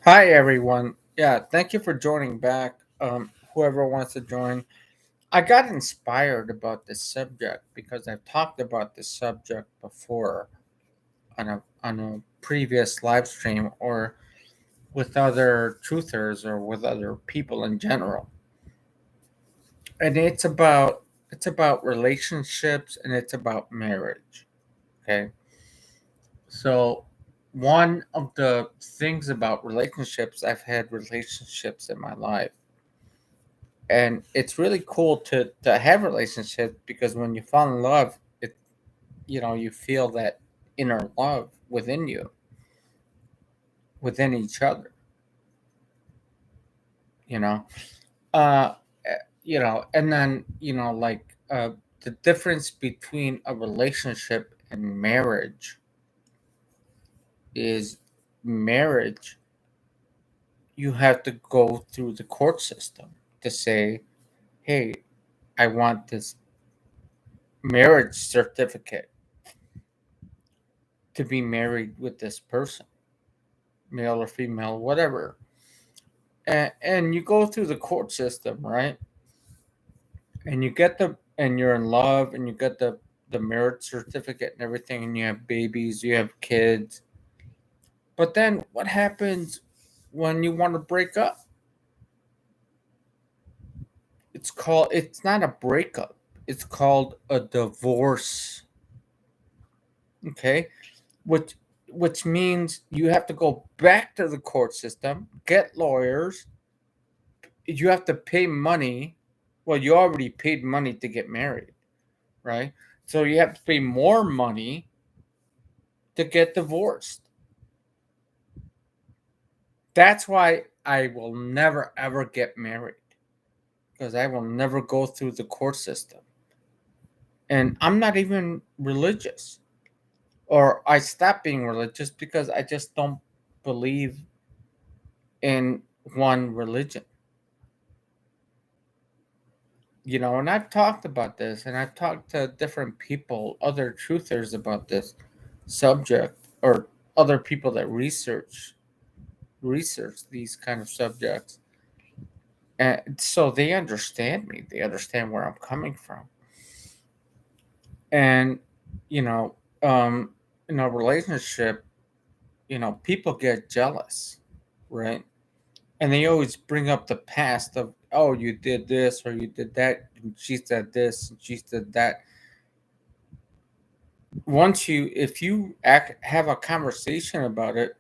Hi, everyone. Yeah, thank you for joining back. Whoever wants to join, I got inspired about this subject because I've talked about this subject before on a previous live stream or with other truthers or with other people in general. And it's about relationships and it's about marriage. Okay, so one of the things about relationships, I've had relationships in my life, and it's really cool to have relationships because when you fall in love, you feel that inner love within you, within each other, you know uh and then the difference between a relationship and marriage is marriage, you have to go through the court system to say, hey, I want this marriage certificate to be married with this person, male or female, whatever. And you go through the court system, right? And you're in love, and you get the marriage certificate and everything, and you have babies, you have kids. But then what happens when you want to break up? It's not a breakup. It's called a divorce. Okay? Which which means you have to go back to the court system, get lawyers, you have to pay money. Well, you already paid money to get married, right? So you have to pay more money to get divorced. That's why I will never ever get married, because I will never go through the court system. And I'm not even religious, or I stopped being religious because I just don't believe in one religion. And I've talked about this, and I've talked to different people, other truthers about this subject, or other people that research these kind of subjects, and so they understand me. They understand where I'm coming from. And you know, um, in a relationship, people get jealous, right? And they always bring up the past of, oh, you did this or you did that, and she said this and she said that. If you have a conversation about it,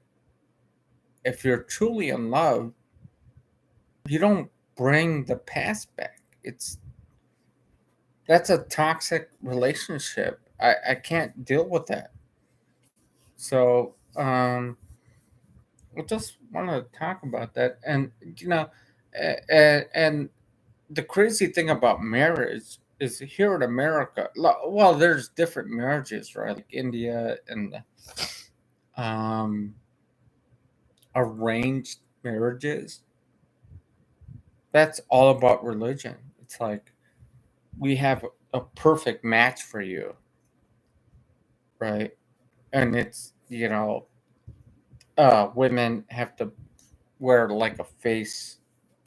if you're truly in love, you don't bring the past back. That's a toxic relationship. I can't deal with that. So I just want to talk about that. And and the crazy thing about marriage is, here in America, well, there's different marriages, right? Like India, and um arranged marriages. That's all about religion. It's like, we have a perfect match for you, right? And it's, women have to wear like a face,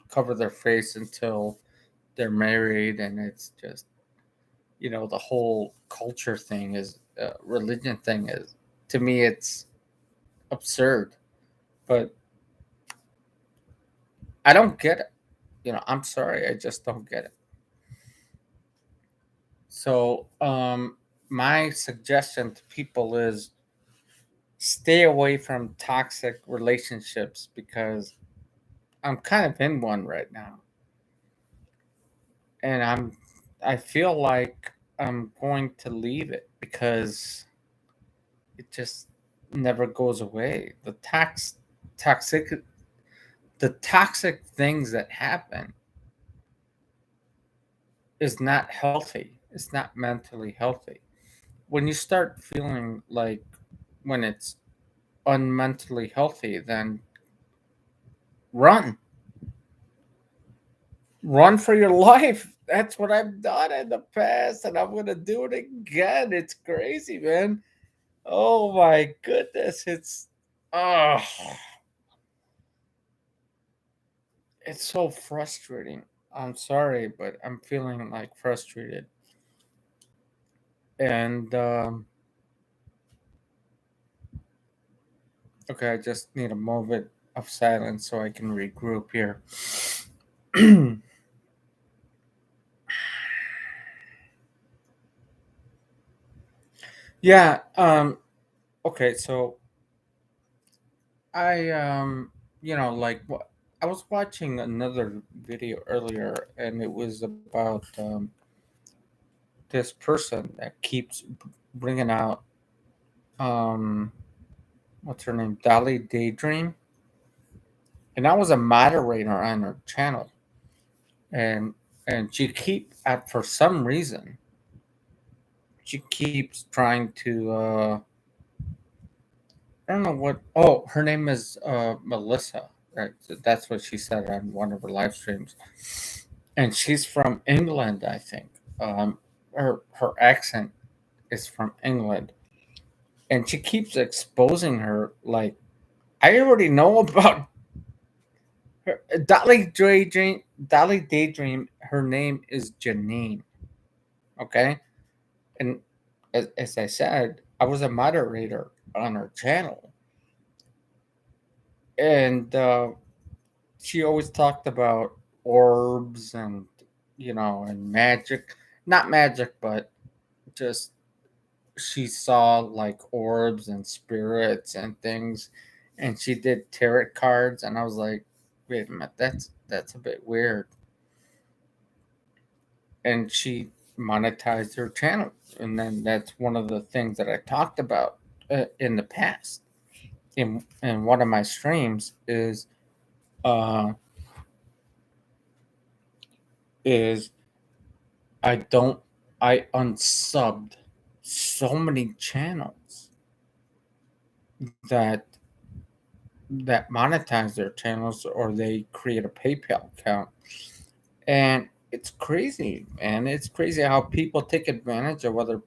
cover their face until they're married, and it's just, the whole culture thing is, religion thing is, to me, it's absurd. But I don't get it. I'm sorry, I just don't get it. So, my suggestion to people is, stay away from toxic relationships, because I'm kind of in one right now, and I feel like I'm going to leave it because it just never goes away. Toxic the toxic things that happen is not healthy. It's not mentally healthy. When you start feeling like, when it's unmentally healthy, then run. Run for your life. That's what I've done in the past, and I'm gonna do it again. It's crazy, man. – – – – – – – – – – – – – – – – – – – – – – – – – – – – – – – – – – – – – – – – – – – – – – – – – – – – – – – – – – – – – – – – – – – – – – – – – – – – – – – – – – – – – – – – – – – – – – – – – – – – – – – – – – – – – – – – – – – – – – – – –– –– –– –– –– –– –– –– –– –– –– –– –– –– –– –– –– –– –– – – – – – – – – – – – – – – – – – – – – – – – – – – – – – – – – – – – – – – – – – – – – – – – – – – – – – – – – – – – – – – – – – – – – – – – – – – – – – – – – – – – – – – – – – – – – – – – – – – – – – – – – – – – – – – – – – – – – – – – – – – – – – – – – – – – – – – – – – – – –– it's so frustrating. I'm sorry, but I'm feeling like frustrated. And okay, I just need a moment of silence so I can regroup here. Yeah. Okay. So I like what I was watching another video earlier, and it was about this person that keeps bringing out um what's her name, Dolly Daydream, and I was a moderator on her channel, and she keep at for some reason she keeps trying to I don't know what. Oh, her name is Melissa. Right, so that's what she said on one of her live streams, and she's from England, I think. Her accent is from England, and she keeps exposing her like I already know about her. Dolly Daydream. Her name is Janine. Okay, and as I said, I was a moderator on her channel, and she always talked about orbs and and magic, not magic, but just she saw like orbs and spirits and things, and she did tarot cards, and I was like, wait a minute, that's a bit weird. And she monetized her channel, and then that's one of the things that I talked about in the past in one of my streams uh is I don't. I unsubbed so many channels that monetize their channels, or they create a PayPal account, and it's crazy, man. It's crazy how people take advantage of other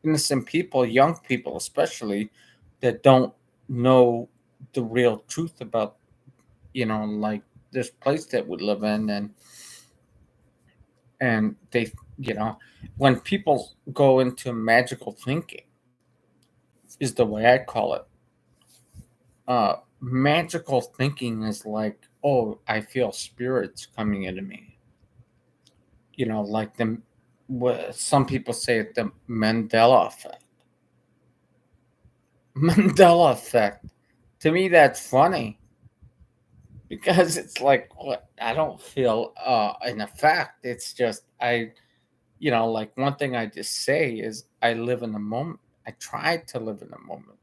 innocent people, young people especially, that don't know the real truth about like this place that we live in, and they when people go into magical thinking is the way I call it. Magical thinking is like, oh, I feel spirits coming into me. Like what some people say it, the Mandela effect. Mandela effect. To me, that's funny because it's like, what? I don't feel an effect. It's just like one thing I just say is I live in the moment. I try to live in the moment.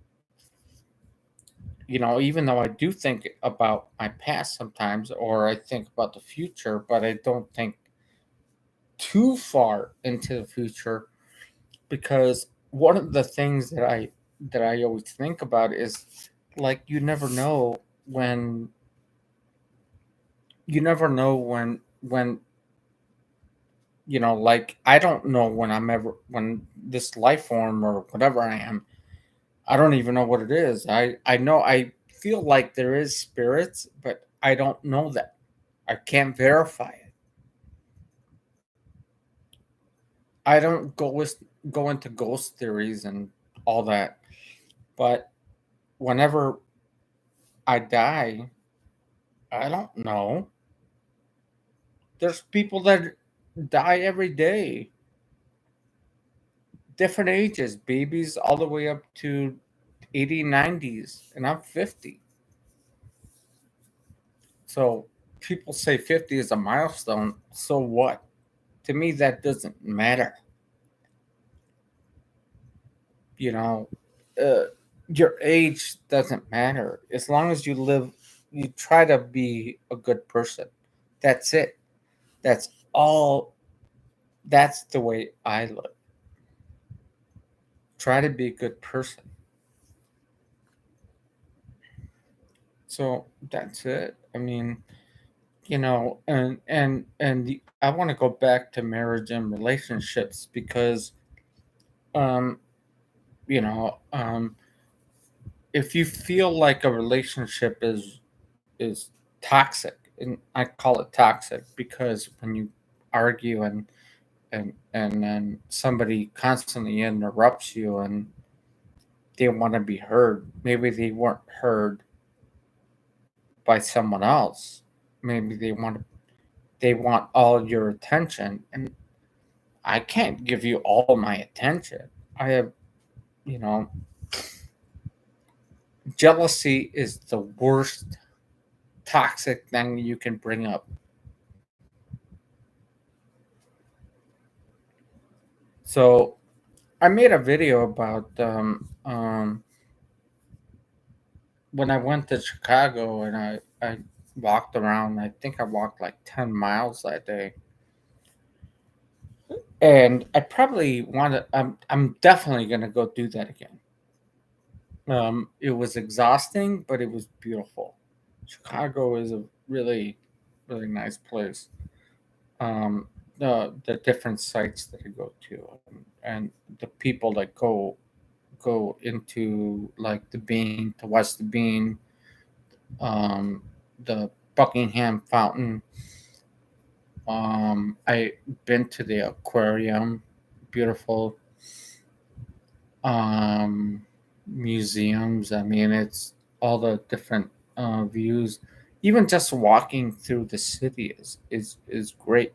Even though I do think about my past sometimes, or I think about the future, but I don't think too far into the future, because one of the things that I always think about is like when you never know when like I don't know when I'm ever when this life form or whatever I am, I don't even know what it is. I know I feel like there is spirits, but I don't know that. I can't verify it. I don't go into ghost theories and all that. But whenever I die, I don't know. There's people that die every day, different ages, babies all the way up to 80, 90s, and I'm 50. So people say 50 is a milestone. So what? To me, that doesn't matter. You know, uh, your age doesn't matter. As long as you try to be a good person. That's it. That's all. That's the way I live. Try to be a good person. So that's it. I mean, I want to go back to marriage and relationships because, um, you know, um, if you feel like a relationship is toxic, and I call it toxic because when you argue and then somebody constantly interrupts you and they want to be heard. Maybe they weren't heard by someone else. Maybe they want all your attention, and I can't give you all my attention. I have, you know, jealousy is the worst toxic thing you can bring up. So I made a video about when I went to Chicago and I walked around. I think I walked like 10 miles that day, and I probably want to. I'm definitely gonna go do that again. It was exhausting, but it was beautiful. Chicago is a really nice place. The different sites that I go to, and the people that go into like the Bean to watch the Bean, um, the Buckingham Fountain. I been to the aquarium, beautiful um, museums. I mean, it's all the different views. Even just walking through the city is great.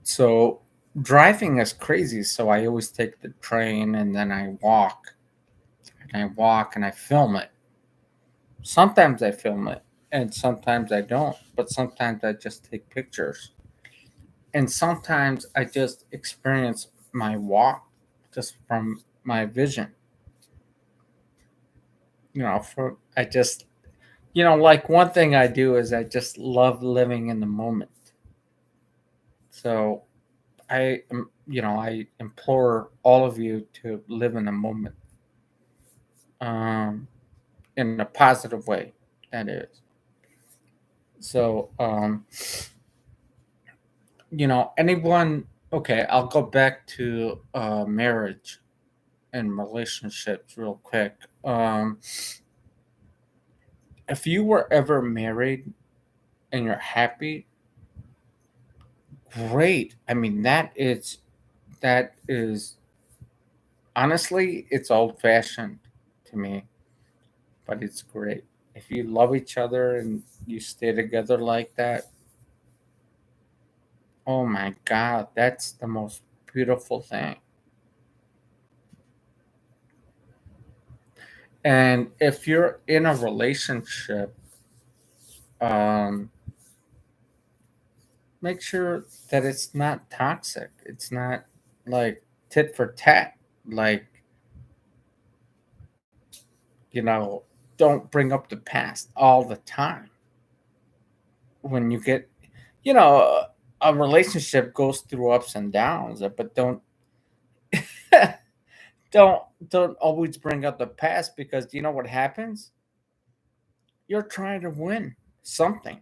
So driving is crazy. So I always take the train and then I walk and I walk and I film it. Sometimes I film it and sometimes I don't. But sometimes I just take pictures. And sometimes I just experience my walk just from my vision. For I just like one thing I do is I just love living in the moment. So I implore all of you to live in the moment, um, in a positive way. That is. So, anyone. Okay, I'll go back to marriage and relationships real quick. If you were ever married and you're happy, great. I mean, that is honestly, it's old fashioned to me, but it's great. If you love each other and you stay together like that, oh my God, that's the most beautiful thing. And if you're in a relationship, um, make sure that it's not toxic. It's not like tit for tat. Like, you know, don't bring up the past all the time. When you get, you know, a relationship goes through ups and downs, but don't don't always bring up the past because you know what happens? You're trying to win something.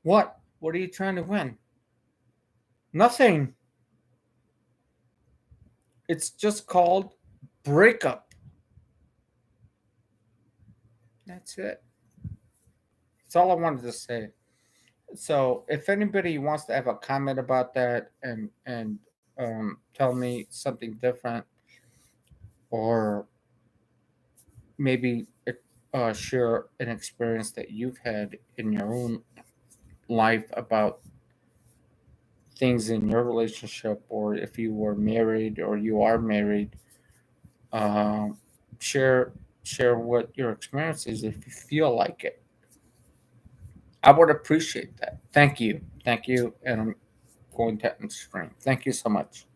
What? What are you trying to win? Nothing. It's just called breakup. That's it. That's all I wanted to say. So, if anybody wants to have a comment about that and tell me something different, or maybe share an experience that you've had in your own life about things in your relationship, or if you were married or you are married, um, share share what your experience is if you feel like it. I would appreciate that. Thank you, and I'm going to end the stream. Thank you so much.